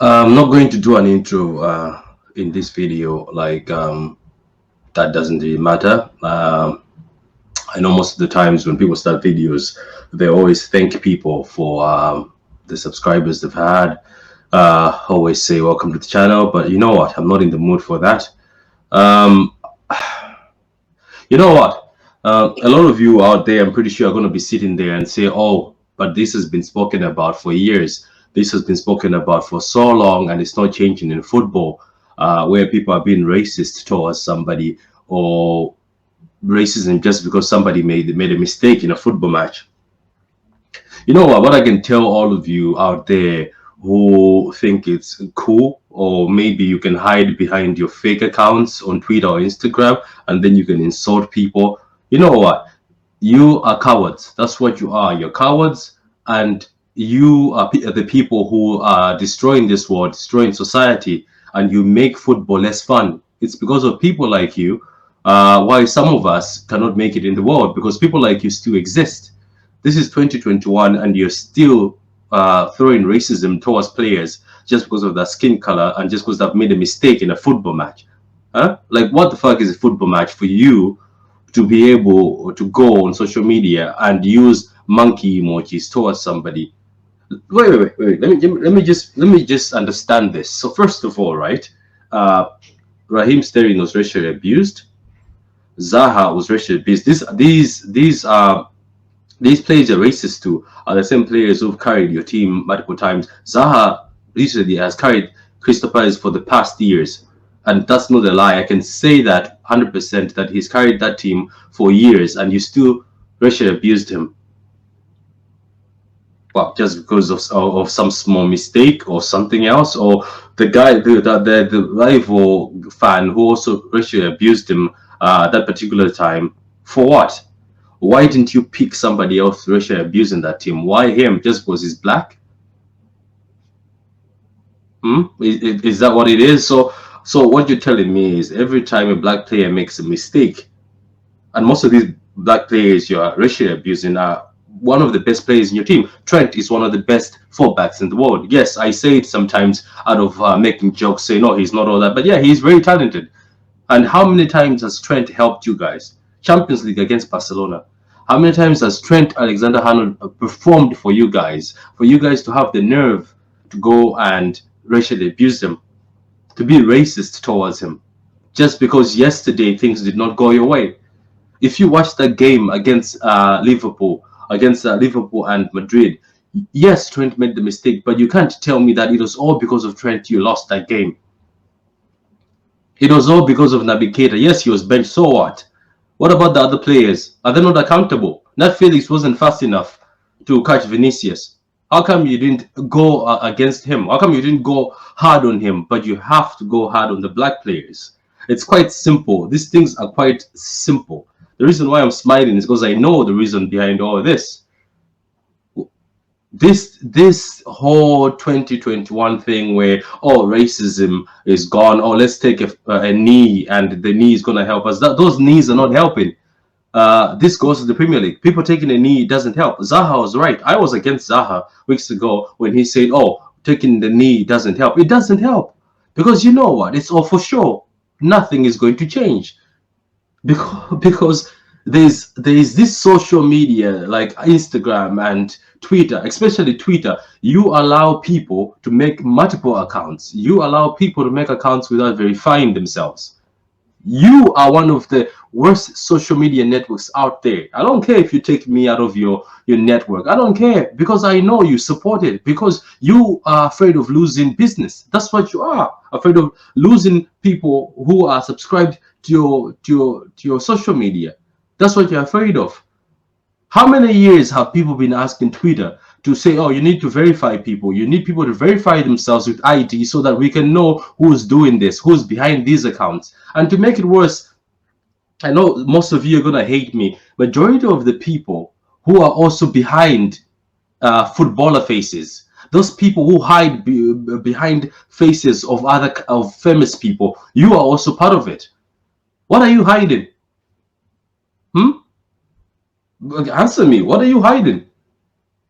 I'm not going to do an intro in this video. That doesn't really matter. I know most of the times when people start videos, they always thank people for the subscribers they've had. Always say welcome to the channel, but you know what? I'm not in the mood for that. Um, you know what? A lot of you out there, I'm pretty sure, are going to be sitting there and say, "Oh, but this has been spoken about for years. This has been spoken about for so long, and it's not changing in football, where people are being racist towards somebody or racism just because somebody made a mistake in a football match." You know what? What I can tell all of you out there who think it's cool, or maybe you can hide behind your fake accounts on Twitter or Instagram, and then you can insult people. You know what? You are cowards. That's what you are. You're cowards, and you are the people who are destroying this world, destroying society, and you make football less fun. It's because of people like you why some of us cannot make it in the world, because people like you still exist. This is 2021, and you're still throwing racism towards players just because of their skin color and just because they've made a mistake in a football match. Huh? Like, what the fuck is a football match for you to be able to go on social media and use monkey emojis towards somebody? Wait. Let me just understand this. So first of all, right? Uh, Raheem Sterling was racially abused. Zaha was racially abused. These players are racist too are the same players who've carried your team multiple times. Zaha recently has carried Crystal Palace for the past years, and that's not a lie. I can say that 100% that he's carried that team for years, and you still racially abused him. Well, just because of some small mistake or something else, or the guy, the rival fan who also racially abused him that particular time. For what? Why didn't you pick somebody else racially abusing that team? Why him? Just because he's black? Is that what it is? So what you're telling me is every time a black player makes a mistake, and most of these black players you are racially abusing are one of the best players in your team. Trent is one of the best fullbacks in the world. Yes, I say it sometimes out of making jokes, say no, he's not all that, but yeah, he's very talented. And how many times has Trent helped you guys? Champions League against Barcelona. How many times has Trent Alexander-Arnold performed for you guys to have the nerve to go and racially abuse them, to be racist towards him, just because yesterday things did not go your way? If you watch that game against Liverpool and Madrid, yes, Trent made the mistake, but you can't tell me that it was all because of Trent you lost that game. It was all because of Naby Keita. Yes, he was benched. So what? What about the other players? Are they not accountable? Nat Felix wasn't fast enough to catch Vinicius. How come you didn't go against him? How come you didn't go hard on him, but you have to go hard on the black players? It's quite simple. These things are quite simple. The reason why I'm smiling is because I know the reason behind all of this. This whole 2021 thing where, oh, racism is gone, oh, let's take a knee and the knee is going to help us. Those knees are not helping. This goes to the Premier League. People taking a knee doesn't help. Zaha was right. I was against Zaha weeks ago when he said, oh, taking the knee doesn't help. It doesn't help, because you know what, it's all for sure. Nothing is going to change, because there's this social media like Instagram and Twitter, especially Twitter. You allow people to make multiple accounts. You allow people to make accounts without verifying themselves. You are one of the worst social media networks out there. I don't care if you take me out of your network. I don't care, because I know you support it, because you are afraid of losing business. That's what you are, afraid of losing people who are subscribed to your social media. That's what you're afraid of. How many years have people been asking Twitter to say, oh, you need to verify people. You need people to verify themselves with ID so that we can know who's doing this, who's behind these accounts. And to make it worse, I know most of you are going to hate me. Majority of the people who are also behind footballer faces, those people who hide behind faces of famous people, you are also part of it. What are you hiding? Answer me. What are you hiding?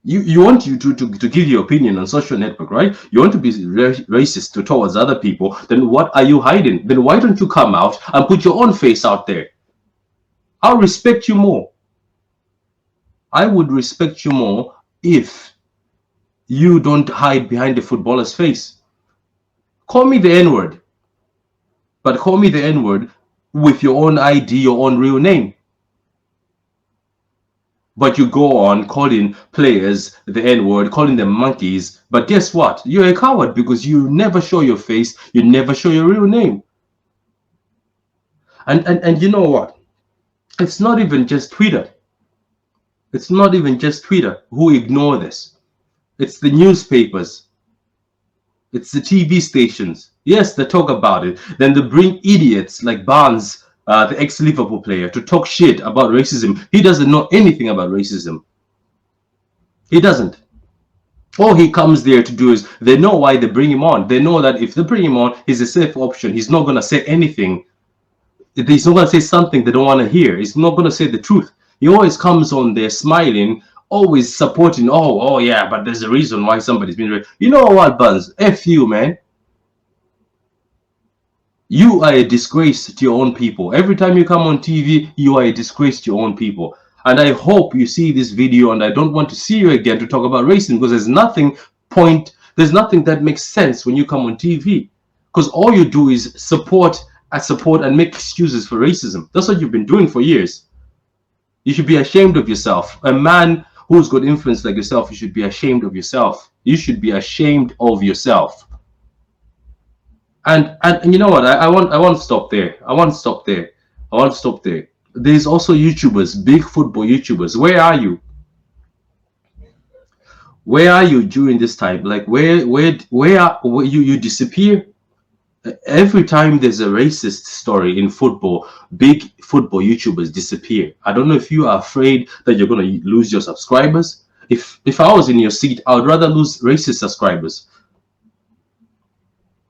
You want you to give your opinion on social network, right? You want to be racist towards other people, then what are you hiding? Then why don't you come out and put your own face out there? I'll respect you more. I would respect you more if you don't hide behind the footballer's face. Call me the N-word, but call me the N-word with your own ID, your own real name. But you go on calling players the N-word, calling them monkeys. But guess what? You're a coward because you never show your face. You never show your real name. And you know what? It's not even just Twitter. It's not even just Twitter who ignore this. It's the newspapers. It's the TV stations. Yes, they talk about it. Then they bring idiots like Barnes, the ex-Liverpool player, to talk shit about racism. He doesn't know anything about racism. He doesn't. All he comes there to do is, they know why they bring him on. They know that if they bring him on, he's a safe option. He's not going to say anything. He's not going to say something they don't want to hear. He's not going to say the truth. He always comes on there smiling, always supporting. Oh yeah, but there's a reason why somebody's been. You know what, Buns? F you, man. You are a disgrace to your own people. Every time you come on TV, you are a disgrace to your own people. And I hope you see this video, and I don't want to see you again to talk about racism, because there's nothing that makes sense when you come on TV. Because all you do is support and make excuses for racism. That's what you've been doing for years. You should be ashamed of yourself. A man who's got influence like yourself, you should be ashamed of yourself. You should be ashamed of yourself. And you know what? I want to stop there. I want to stop there. There's also YouTubers, big football YouTubers. Where are you? Where are you during this time? Like where you disappear? Every time there's a racist story in football, big football YouTubers disappear. I don't know if you are afraid that you're going to lose your subscribers. If I was in your seat, I would rather lose racist subscribers.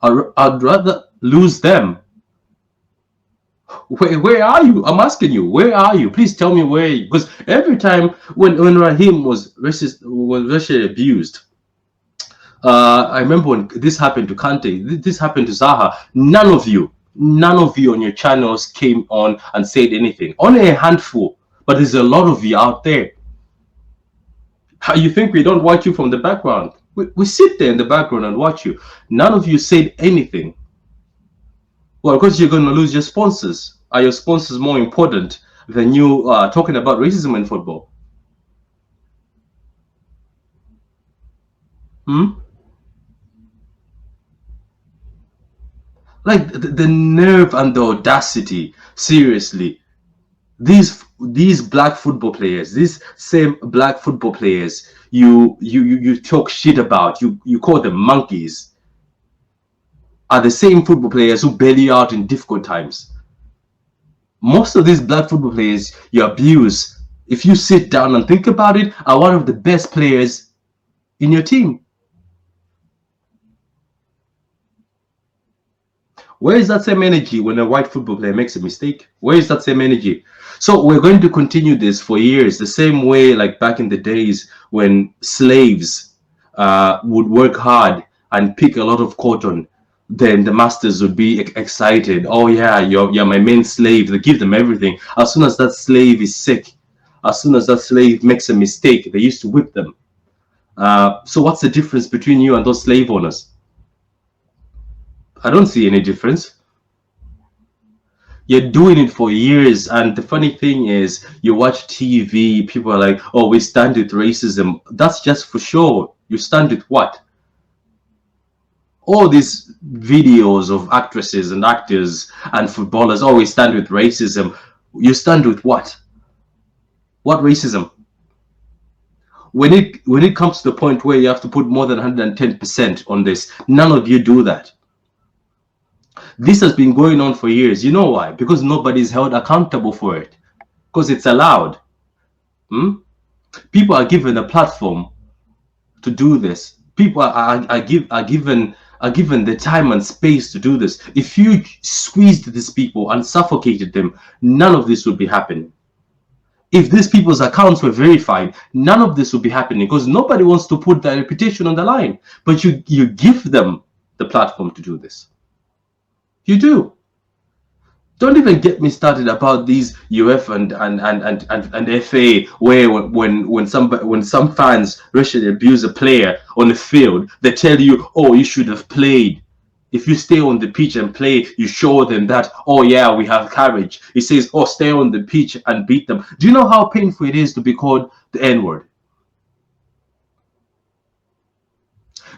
I'd rather lose them. Where are you? I'm asking you, where are you? Please tell me where you, because every time when Raheem was racially abused, I remember when this happened to Kante, this happened to Zaha, none of you on your channels came on and said anything. Only a handful, but there's a lot of you out there. How you think we don't watch you from the background? We sit there in the background and watch you. None of you said anything. Well, because you're going to lose your sponsors. Are your sponsors more important than you talking about racism in football? Like the nerve and the audacity, seriously. These black football players, these same black football players, you talk shit about, you call them monkeys, are the same football players who bail you out in difficult times. Most of these black football players you abuse, if you sit down and think about it, are one of the best players in your team. Where is that same energy when a white football player makes a mistake? Where is that same energy? So we're going to continue this for years, the same way like back in the days when slaves would work hard and pick a lot of cotton. Then the masters would be excited. Oh yeah, you're my main slave. They give them everything. As soon as that slave is sick, as soon as that slave makes a mistake, they used to whip them. So what's the difference between you and those slave owners? I don't see any difference. You're doing it for years, and the funny thing is, you watch TV, people are like, oh, we stand with racism. That's just for sure. You stand with what? All these videos of actresses and actors and footballers, oh, we stand with racism. You stand with what? What racism? When it comes to the point where you have to put more than 110% on this, none of you do that. This has been going on for years. You know why? Because nobody's held accountable for it. Because it's allowed. People are given a platform to do this. People are given the time and space to do this. If you squeezed these people and suffocated them, none of this would be happening. If these people's accounts were verified, none of this would be happening because nobody wants to put their reputation on the line. But you give them the platform to do this. You do. Don't even get me started about these UEFA and FA, where when some fans racially abuse a player on the field, they tell you, oh, you should have played. If you stay on the pitch and play, you show them that, oh yeah, we have courage. He says, oh, stay on the pitch and beat them. Do you know how painful it is to be called the N-word?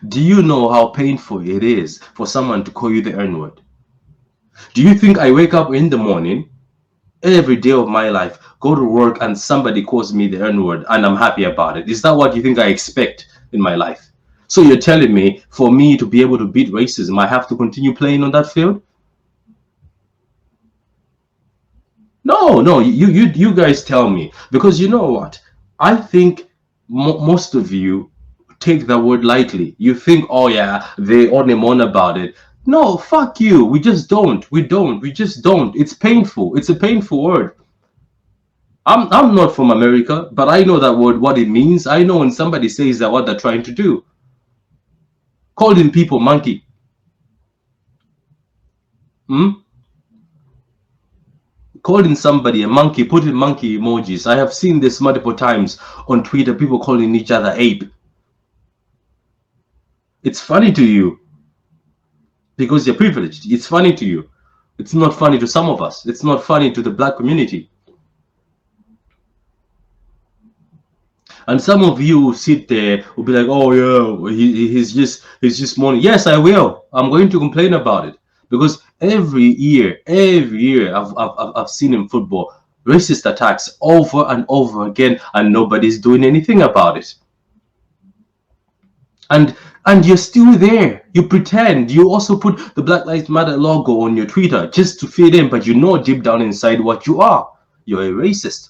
Do you know how painful it is for someone to call you the N-word? Do you think I wake up in the morning every day of my life, go to work, and somebody calls me the N-word and I'm happy about it? Is that what you think I expect in my life? So you're telling me for me to be able to beat racism, I have to continue playing on that field? No, you guys tell me, because you know what? I think most of you take the word lightly. You think, oh yeah, they on and on about it. No, fuck you. We just don't. We don't. We just don't. It's painful. It's a painful word. I'm not from America, but I know that word, what it means. I know when somebody says that what they're trying to do. Calling people monkey. Hmm? Calling somebody a monkey, putting monkey emojis. I have seen this multiple times on Twitter, people calling each other ape. It's funny to you because you're privileged. It's funny to you. It's not funny to some of us. It's not funny to the black community. And some of you sit there will be like, oh yeah, he's just mourning. Yes, I will. I'm going to complain about it because every year I've seen in football racist attacks over and over again, and nobody's doing anything about it. And you're still there. You pretend. You also put the Black Lives Matter logo on your Twitter just to fit in, but you know deep down inside what you are. You're a racist.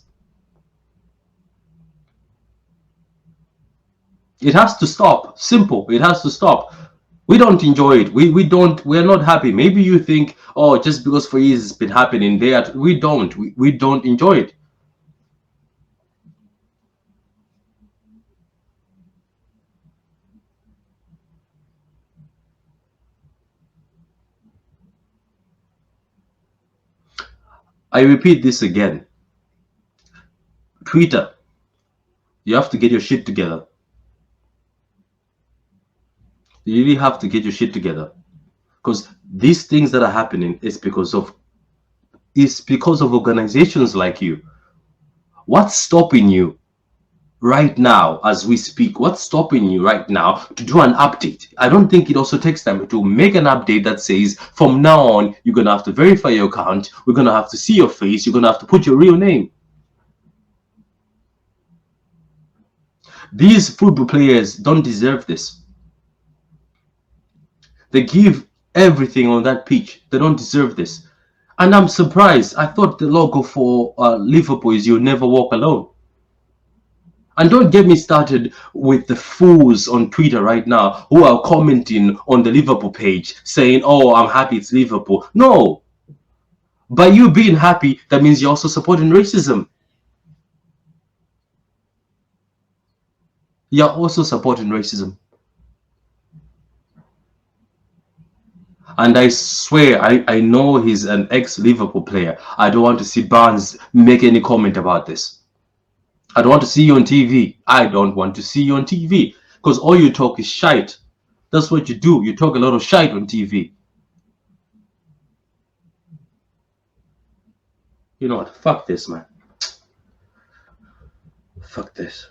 It has to stop. Simple. It has to stop. We don't enjoy it. We're not happy. Maybe you think, oh, just because for years it's been happening there. We don't. We don't enjoy it. I repeat this again. Twitter, you have to get your shit together. You really have to get your shit together. Because these things that are happening is because of organizations like you. What's stopping you right now as we speak? What's stopping you right now to do an update? I don't think it also takes time to make an update that says from now on you're gonna have to verify your account, we're gonna have to see your face, you're gonna have to put your real name. These football players don't deserve this. They give everything on that pitch. They don't deserve this. And I'm surprised. I thought the logo for Liverpool is "You'll Never Walk Alone." And don't get me started with the fools on Twitter right now who are commenting on the Liverpool page saying, oh, I'm happy it's Liverpool. No. By you being happy, that means you're also supporting racism. You're also supporting racism. And I swear, I know he's an ex-Liverpool player. I don't want to see Barnes make any comment about this. I don't want to see you on TV. I don't want to see you on TV. Because all you talk is shite. That's what you do. You talk a lot of shite on TV. You know what? Fuck this, man. Fuck this.